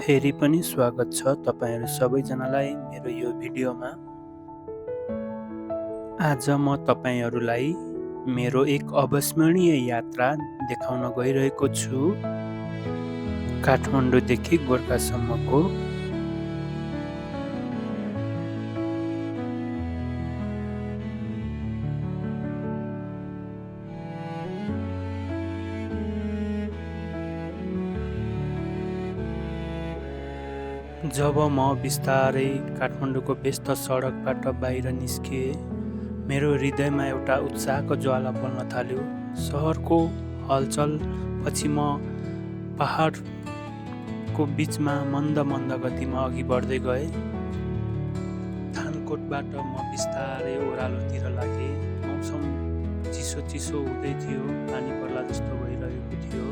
फेरि पनि स्वागत छ तपाईहरु सबैजनालाई मेरो यो भिडियोमा। आज म तपाईहरुलाई मेरो एक अविस्मरणीय यात्रा देखाउन गइरहेको छु। काठमाडौँदेखि गोरखासम्मको। जब म बिस्तारै काठमाडौँको व्यस्त सडकबाट बाहिर निस्किए, मेरो हृदयमा एउटा उत्साहको ज्वाला बल्न थाल्यो। शहरको हलचल पछि म पहाडको बीचमा मन्द मन्द गतिमा अघि बढ्दै गएँ। थानकोटबाट म बिस्तारै ओह्रालोतिर लागेँ। मौसम चिसो चिसो हुँदै थियो, पानी पर्ला जस्तो भइरहेको थियो।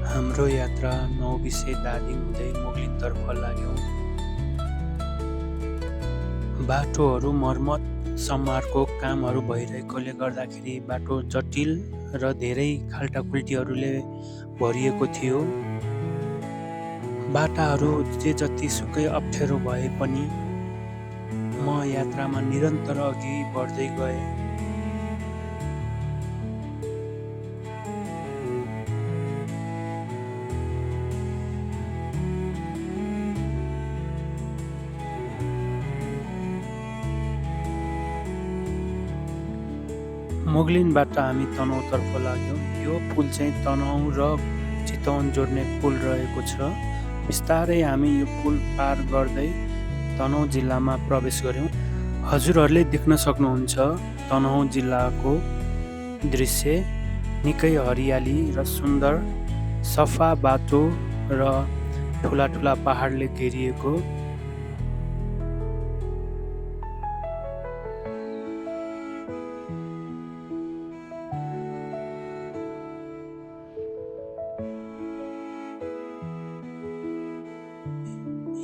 हाम्रो यात्रा नौबिसे दादिङ हुँदै मुगलिनतर्फ लाग्यौं। बाटोहरू मर्मत सम्मारको कामहरू भइरहेकोले गर्दाखेरि बाटो जटिल र धेरै खाल्टाखुल्टीहरूले भरिएको थियो। बाटाहरू जे जति सुकै अप्ठ्यारो भए पनि म यात्रामा निरन्तर अघि बढ्दै गएँ। मुगलिनबाट हामी तनहुँतर्फ लाग्यौं। यो पुल चाहिँ तनहुँ र चितवन जोड्ने पुल रहेको छ। बिस्तारै हामी यो पुल पार गर्दै तनहुँ जिल्लामा प्रवेश गर्यौं। हजुरहरूले देख्न सक्नुहुन्छ तनहुँ जिल्लाको दृश्य। निकै हरियाली र सुन्दर सफा बाटो र ठुला ठुला पहाडले घेरिएको।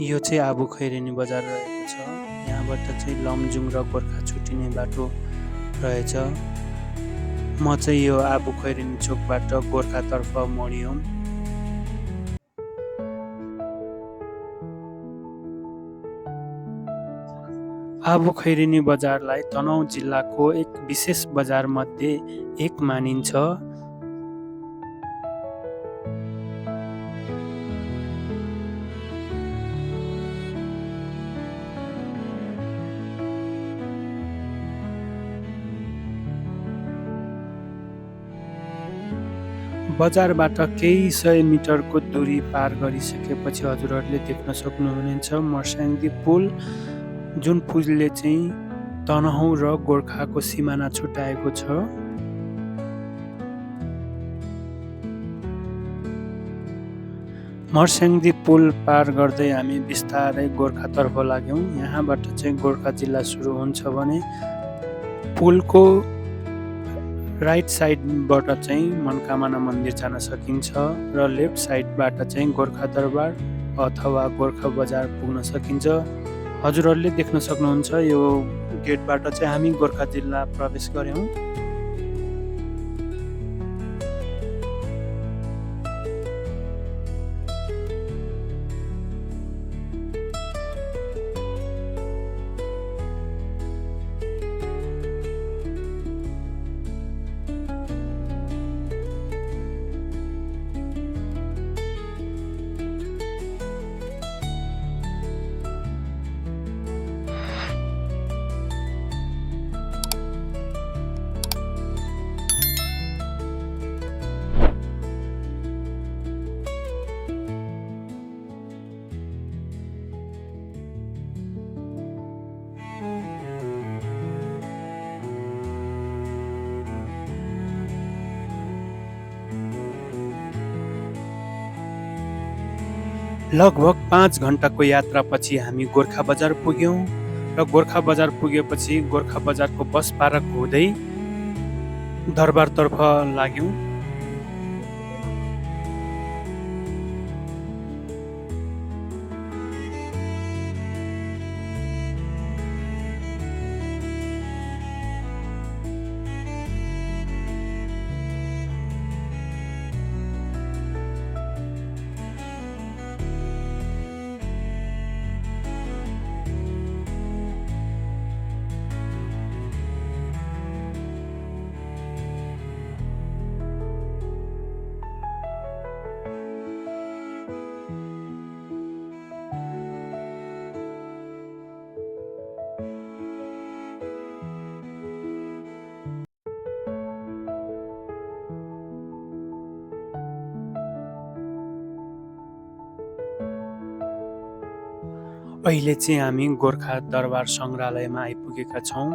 यो चाहिँ आबु खैरेनी बजार रहेको छ। यहाँबाट चाहिँ लमजुङ र गोर्खा छुट्टिने बाटो रहेछ। म चाहिँ यो आबु खैरेनी चोकबाट गोर्खातर्फ मोडियौं। आबु खैरेनी बजारलाई तनहुँ जिल्लाको एक विशेष बजार मध्ये एक मानिन्छ। बजारबाट केही 100 मिटरको दूरी पार गरिसकेपछि हजुरहरूले देख्न सक्नुहुनेछ मर्स्याङ्दी पुल, जुन पुलले चाहिँ तनहुँ र गोर्खाको सिमाना छुट्याएको छ। मर्स्याङ्दी पुल पार गर्दै हामी बिस्तारै गोर्खातर्फ लाग्यौं। यहाँबाट चाहिँ गोर्खा जिल्ला सुरु हुन्छ भने पुलको राइट साइडबाट चाहिँ मनकामना मन्दिर जान सकिन्छ र लेफ्ट साइडबाट चाहिँ गोर्खा दरबार अथवा गोर्खा बजार पुग्न सकिन्छ। हजुरहरूले देख्न सक्नुहुन्छ यो गेटबाट चाहिँ हामी गोर्खा जिल्ला प्रवेश गर्यौं। लगभग 5 घण्टाको यात्रापछि हामी गोर्खा बजार पुग्यौँ र गोर्खा बजार पुगेपछि गोर्खा बजारको बस पार्क हुँदै दरबारतर्फ लाग्यौँ। अहिले चाहिँ हामी गोर्खा दरबार सङ्ग्रहालयमा आइपुगेका छौँ।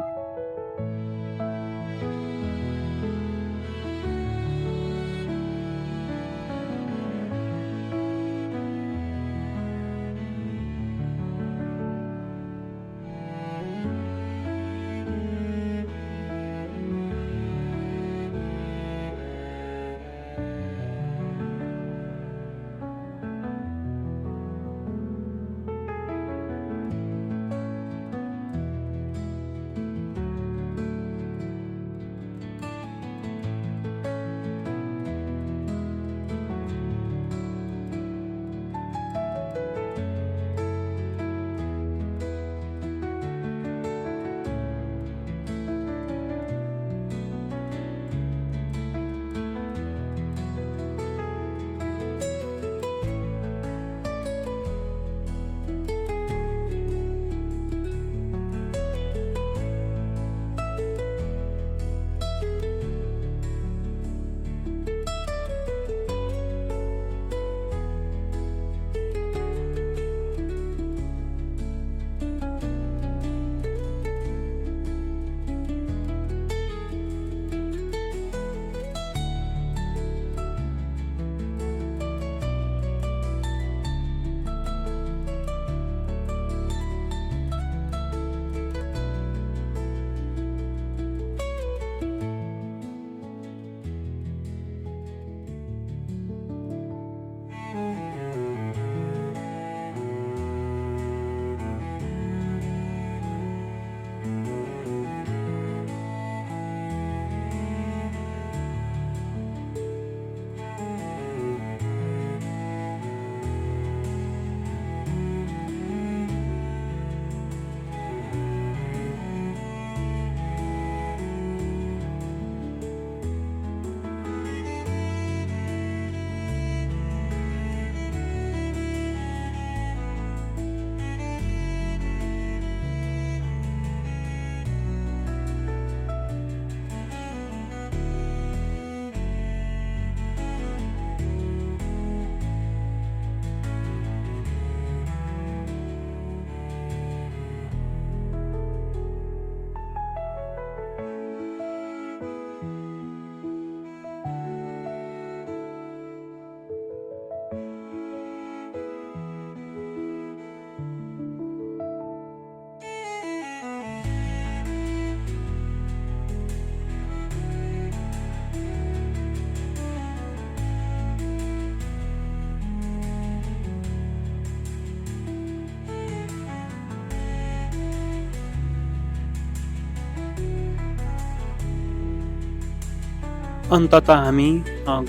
अन्ततः हामी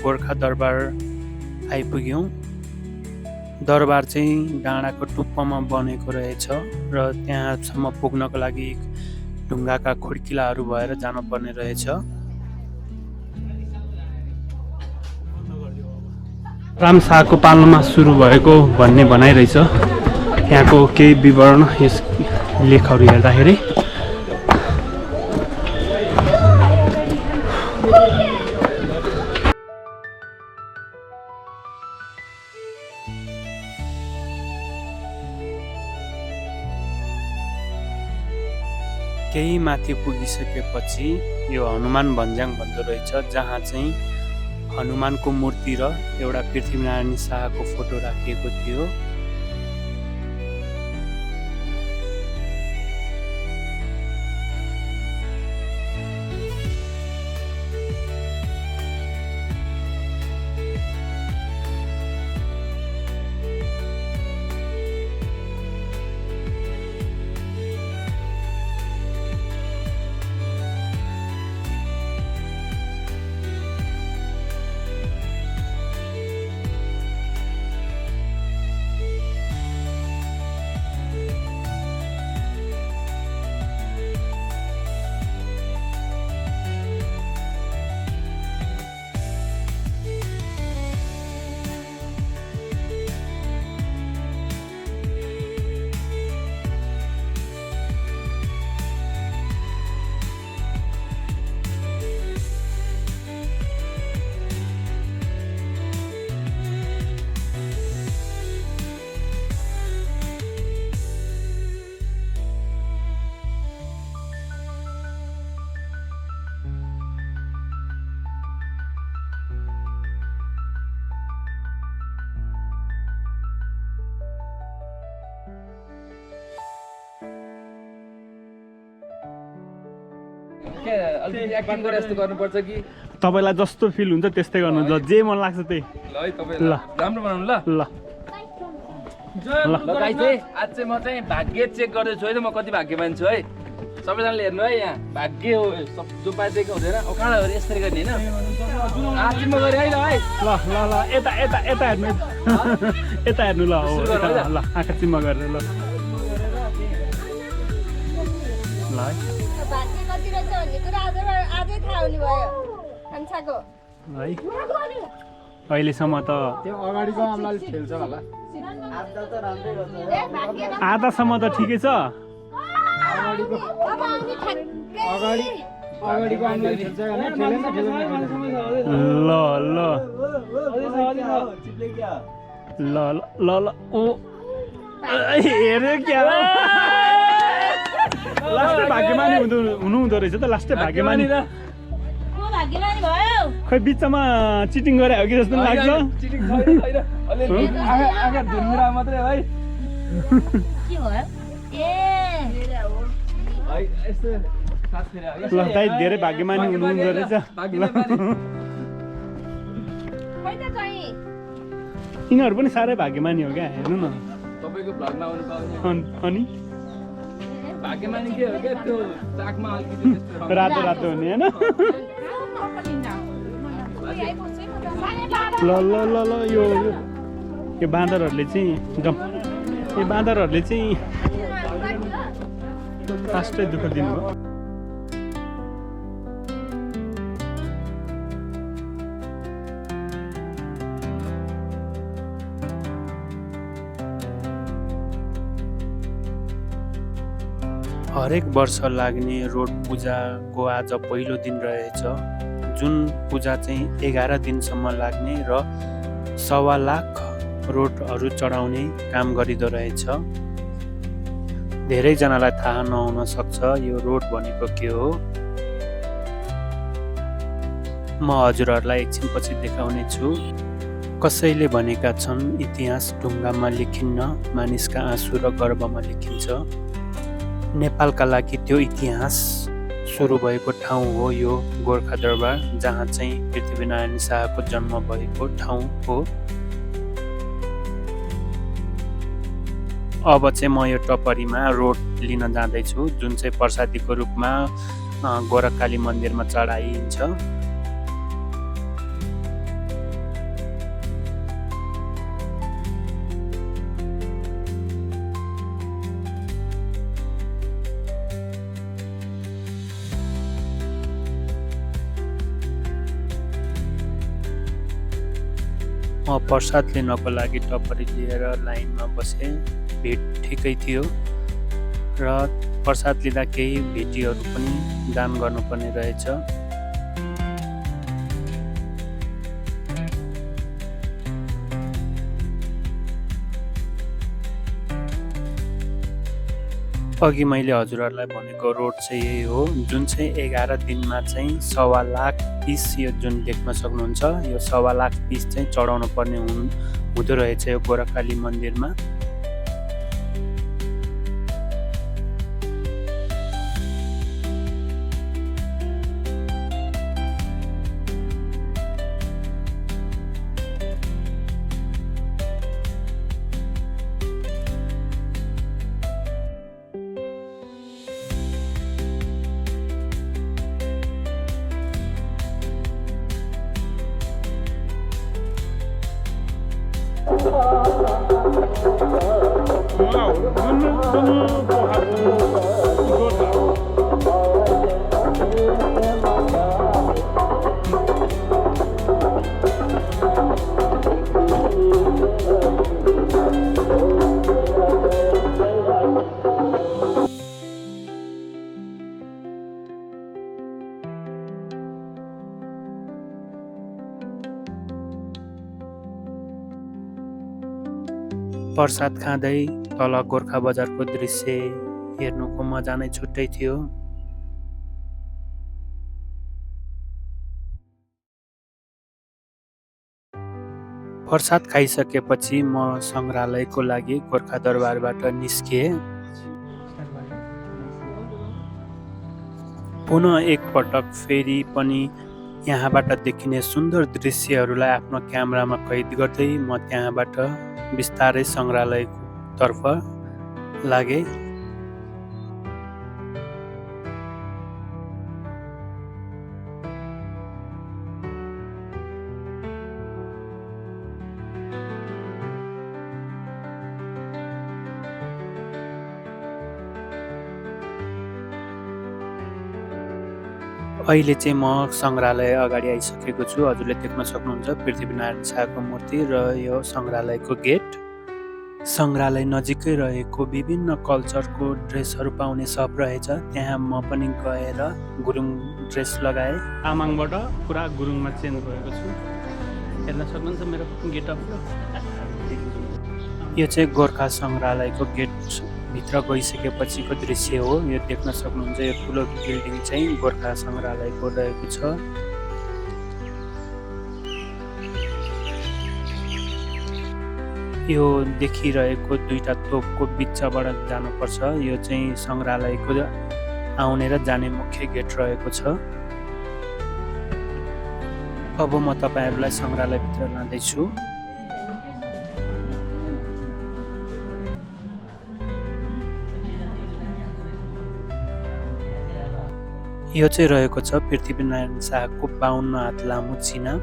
गोर्खा दरबार आइपुग्यौँ। दरबार चाहिँ डाँडाको टुप्पोमा बनेको रहेछ र त्यहाँसम्म पुग्नको लागि ढुङ्गाका खुड्किलाहरू भएर जानुपर्ने रहेछ। राम शाहको पालामा सुरु भएको भन्ने भनाइरहेछ। यहाँको केही विवरण यस लेखहरू हेर्दाखेरि केही माथि पुगिसकेपछि यो हनुमान भन्ज्याङ भन्दो रहेछ, जहाँ चाहिँ हनुमानको मूर्ति र एउटा पृथ्वीनारायण शाहको फोटो राखिएको थियो। के अलिकति एक्टिङ गरे जस्तो गर्नुपर्छ कि तपाईलाई जस्तो फिल हुन्छ त्यस्तै गर्नु ल जे मन लाग्छ त्यही ल है तपाईँ ल। राम्रो बनाउनु ल ल ल गाइस है आज चाहिँ म चाहिँ भाग्य चेक गर्दैछु है त म कति भाग्यवान छु है सबैजनाले हेर्नु है यहाँ भाग्य हो जो पाइदिएको हुँदैन अब कहाँ गएर यसरी गर्ने होइन आज म गरेँ है ल है ल ल ल यता यता यता हेर्नु यता हेर्नु ल हो यता ल आँखा चिम्मा गरेर ल ल है भाग्य कति रहेछ भन्ने कुरा आजै थाहा हुने भयो अन्साको है अहिलेसम्म त त्यो अगाडिको आम्लाले खेल्छ होला आधासम्म त ठिकै छ अगाडिको आम्लाले खेल्छ होइन खेलेन ल ल ल ल ल ओ हेऱ्यो क्या लास्टै भाग्यमानी हुनुहुँदो रहेछ त लास्टै भाग्यमानी को भाग्यमानी भयो खै बिचमा चिटिङ गरे हो कि जस्तो लाग्छ चिटिङ छैन अलिअलि आँखा धुर्मुरा मात्रै है के भयो ए यस्तो साथ फेरि ल दाइ धेरै भाग्यमानी हुनुहुँदो रहेछ खै त चाहिँ यिनीहरू पनि साह्रै भाग्यमानी हो क्या हेर्नु न तपाईँको भ्लगमा आउनु पाउने अनि भाग्यमानी के हो क्या त्यो चाकमा अलिकति त्यस्तो रातो रातो हुने होइन ल ल ल ल यो बाँदरहरूले चाहिँ यो बाँदरहरूले चाहिँ फास्टै दुःख दिनुभयो हरेक वर्ष लाग्ने रोड पूजाको आज पहिलो दिन रहेछ जुन पूजा चाहिँ 11 दिनसम्म लाग्ने र 1.25 लाख रोडहरू चढाउने काम गरिँदो रहेछ धेरैजनालाई थाहा नहुन सक्छ यो रोड भनेको के हो म हजुरहरूलाई एकछिनपछि देखाउने छु कसैले भनेका छन् इतिहास ढुङ्गामा लेखिन्न मानिसका आँसु र गर्भमा लेखिन्छ नेपालका लागि त्यो इतिहास सुरु भएको ठाउँ हो यो गोर्खा दरबार जहाँ चाहिँ पृथ्वीनारायण शाहको जन्म भएको ठाउँ हो अब चाहिँ म यो टपरीमा रोड लिन जाँदैछु जुन चाहिँ प्रसादीको रूपमा गोरखकाली मन्दिरमा चढाइन्छ म प्रसाद लिनको लागि टपरी लिएर लाइनमा बसेँ भिड ठिकै थियो र प्रसाद लिँदा केही भेटीहरू पनि दान गर्नुपर्ने रहेछ अघि मैले हजुरहरूलाई भनेको रोड चाहिँ यही हो जुन चाहिँ 11 दिनमा चाहिँ 1.25 लाख पिस यो जुन देख्न सक्नुहुन्छ यो 1.25 लाख पिस चाहिँ चढाउनु पर्ने हुँदो रहेछ यो गोरखकाली मन्दिरमा प्रसाद खाँदै तल गोर्खा बजारको दृश्य हेर्नुको मजा नै छुट्टै थियो प्रसाद खाइसकेपछि म संग्रहालयको लागि गोर्खा दरबारबाट निस्किएँ पुनः एकपटक फेरि पनि यहाँबाट देखिने सुन्दर दृश्यहरूलाई आफ्नो क्यामेरामा कैद गर्दै म त्यहाँबाट बिस्तारै सङ्ग्रहालयतर्फ लागेँ। अहिले चाहिँ म सङ्ग्रहालय अगाडि आइसकेको छु। हजुरले देख्न सक्नुहुन्छ पृथ्वीनारायण शाहको मूर्ति र यो सङ्ग्रहालयको गेट। सङ्ग्रहालय नजिकै रहेको विभिन्न कल्चरको ड्रेसहरू पाउने सप रहेछ। त्यहाँ म पनि गएर गुरुङ ड्रेस लगाएँ। तामाङबाट पुरा गुरुङमा चेन्ज भएको छु। हेर्न सक्नुहुन्छ मेरो गेटअप। यो चाहिँ गोर्खा सङ्ग्रहालयको गेटभित्र गइसकेपछिको दृश्य हो। यो देख्न सक्नुहुन्छ यो ठुलो बिल्डिङ चाहिँ गोर्खा सङ्ग्रहालयको रहेको छ। यो देखिरहेको दुईटा तोपको बिचबाट जानुपर्छ। यो चाहिँ सङ्ग्रहालयको आउने र जाने मुख्य गेट रहेको छ। अब म तपाईँहरूलाई सङ्ग्रहालयभित्र लाँदैछु। यो चाहिँ रहेको छ पृथ्वीनारायण शाहको 52 हात लामो चिना।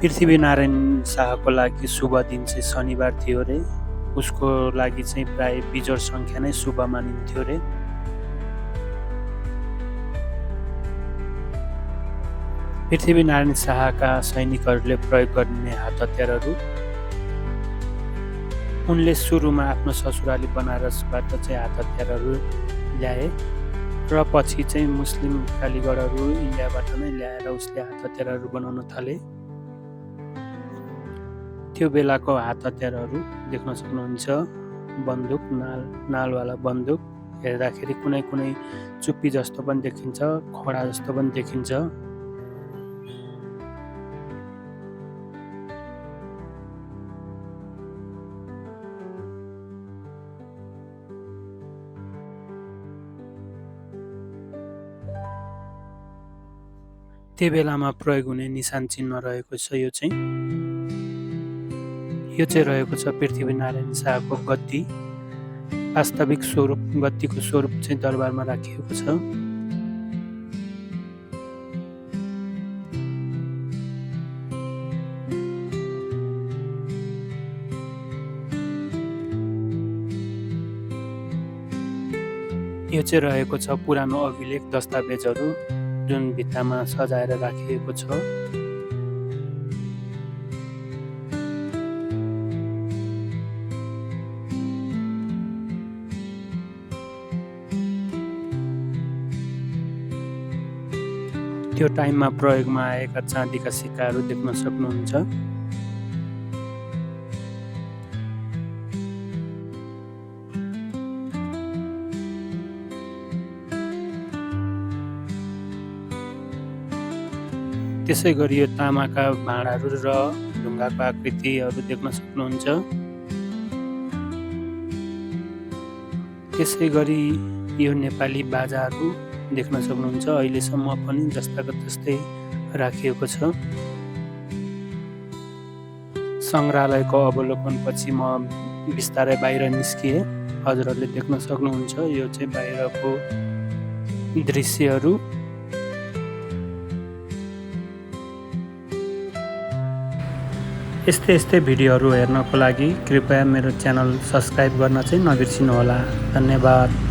पृथ्वीनारायण शाहको लागि शुभ दिन चाहिँ शनिबार थियो रे। उसको लागि चाहिँ प्राय बिजोड सङ्ख्या नै शुभ मानिन्थ्यो रे। पृथ्वीनारायण शाहका सैनिकहरूले प्रयोग गर्ने हात हतियारहरू उनले सुरुमा आफ्नो ससुराली बनारसबाट चाहिँ हात हतियारहरू ल्याए र पछि चाहिँ मुस्लिम कालीगढहरू इन्डियाबाट नै ल्याएर उसले हात हतियारहरू बनाउन थाले। त्यो बेलाको हात हतियारहरू देख्न सक्नुहुन्छ। बन्दुक, नालवाला बन्दुक हेर्दाखेरि कुनै कुनै चुप्पी जस्तो पनि देखिन्छ, खडा जस्तो पनि देखिन्छ। त्यो बेलामा प्रयोग हुने निशान चिन्ह रहेको छ। यो चाहिँ रहेको छ पृथ्वीनारायण शाहको गद्दी। वास्तविक स्वरूप गद्दीको स्वरूप चाहिँ दरबारमा राखिएको छ। यो चाहिँ रहेको छ पुरानो अभिलेख दस्तावेजहरू जुन भित्तामा सजाएर राखिएको छ। त्यो टाइममा प्रयोगमा आएका चाँदीका सिक्काहरू देख्न सक्नुहुन्छ। त्यसै गरी यो तामाका भाँडाहरू र ढुङ्गाको आकृतिहरू देख्न सक्नुहुन्छ। त्यसै गरी यो नेपाली बाजाहरू देख्न सक्नुहुन्छ। अहिलेसम्म पनि जस्ताको त्यस्तै राखिएको छ। सङ्ग्रहालयको अवलोकनपछि म बिस्तारै बाहिर निस्किएँ। हजुरहरूले देख्न सक्नुहुन्छ यो चाहिँ बाहिरको दृश्यहरू। यस्तै भिडियोहरू हेर्नको लागि कृपया मेरो च्यानल सब्स्क्राइब गर्न चाहिँ नबिर्सिनुहोला। धन्यवाद।